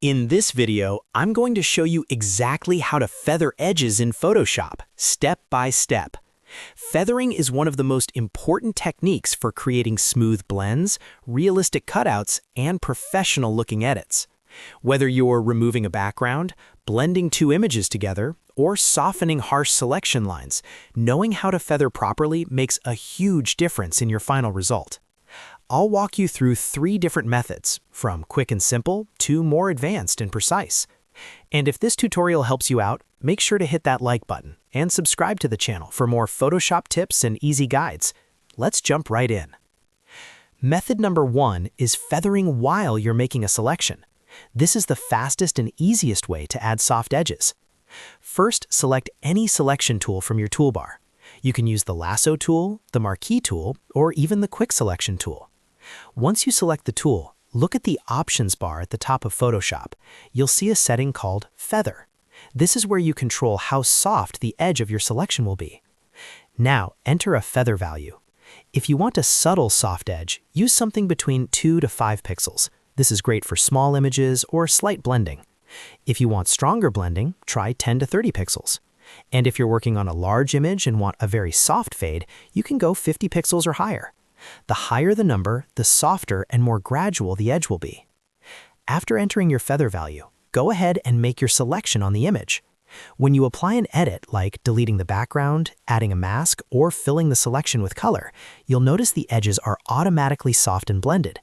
In this video, I'm going to show you exactly how to feather edges in Photoshop, step by step. Feathering is one of the most important techniques for creating smooth blends, realistic cutouts, and professional-looking edits. Whether you're removing a background, blending two images together, or softening harsh selection lines, knowing how to feather properly makes a huge difference in your final result. I'll walk you through 3 different methods, from quick and simple to more advanced and precise. And if this tutorial helps you out, make sure to hit that like button and subscribe to the channel for more Photoshop tips and easy guides. Let's jump right in. Method number 1 is feathering while you're making a selection. This is the fastest and easiest way to add soft edges. First, select any selection tool from your toolbar. You can use the lasso tool, the marquee tool, or even the quick selection tool. Once you select the tool, look at the options bar at the top of Photoshop. You'll see a setting called Feather. This is where you control how soft the edge of your selection will be. Now, enter a feather value. If you want a subtle soft edge, use something between 2 to 5 pixels. This is great for small images or slight blending. If you want stronger blending, try 10 to 30 pixels. And if you're working on a large image and want a very soft fade, you can go 50 pixels or higher. The higher the number, the softer and more gradual the edge will be. After entering your feather value, go ahead and make your selection on the image. When you apply an edit, like deleting the background, adding a mask, or filling the selection with color, you'll notice the edges are automatically soft and blended.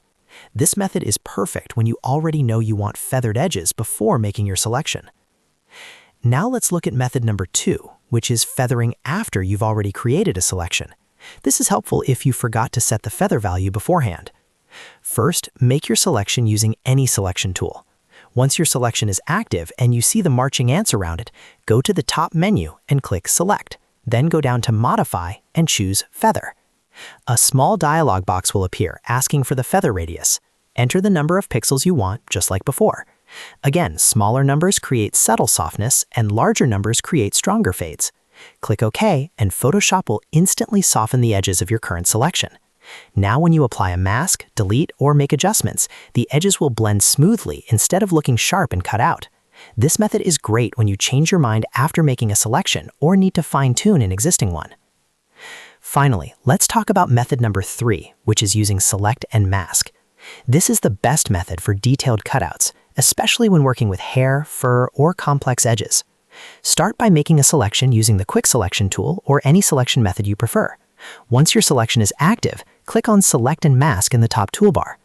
This method is perfect when you already know you want feathered edges before making your selection. Now let's look at method number 2, which is feathering after you've already created a selection. This is helpful if you forgot to set the feather value beforehand. First, make your selection using any selection tool. Once your selection is active and you see the marching ants around it, go to the top menu and click Select. Then go down to Modify and choose Feather. A small dialog box will appear asking for the feather radius. Enter the number of pixels you want, just like before. Again, smaller numbers create subtle softness and larger numbers create stronger fades. Click OK, and Photoshop will instantly soften the edges of your current selection. Now when you apply a mask, delete, or make adjustments, the edges will blend smoothly instead of looking sharp and cut out. This method is great when you change your mind after making a selection or need to fine-tune an existing one. Finally, let's talk about method number 3, which is using Select and Mask. This is the best method for detailed cutouts, especially when working with hair, fur, or complex edges. Start by making a selection using the quick selection tool or any selection method you prefer. Once your selection is active, click on Select and Mask in the top toolbar.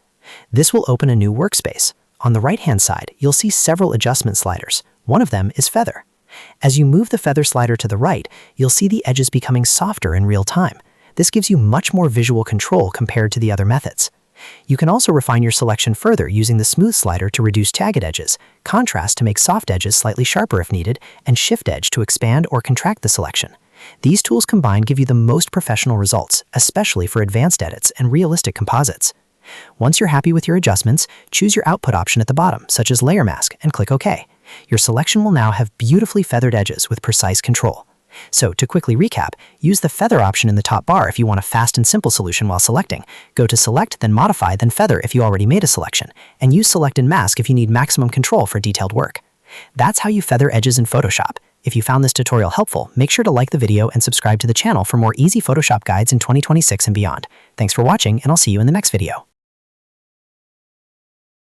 This will open a new workspace. On the right-hand side, you'll see several adjustment sliders. One of them is Feather. As you move the feather slider to the right, you'll see the edges becoming softer in real time. This gives you much more visual control compared to the other methods. You can also refine your selection further using the Smooth slider to reduce jagged edges, Contrast to make soft edges slightly sharper if needed, and Shift Edge to expand or contract the selection. These tools combined give you the most professional results, especially for advanced edits and realistic composites. Once you're happy with your adjustments, choose your output option at the bottom, such as Layer Mask, and click OK. Your selection will now have beautifully feathered edges with precise control. So, to quickly recap, use the Feather option in the top bar if you want a fast and simple solution while selecting. Go to Select, then Modify, then Feather if you already made a selection. And use Select and Mask if you need maximum control for detailed work. That's how you feather edges in Photoshop. If you found this tutorial helpful, make sure to like the video and subscribe to the channel for more easy Photoshop guides in 2026 and beyond. Thanks for watching, and I'll see you in the next video.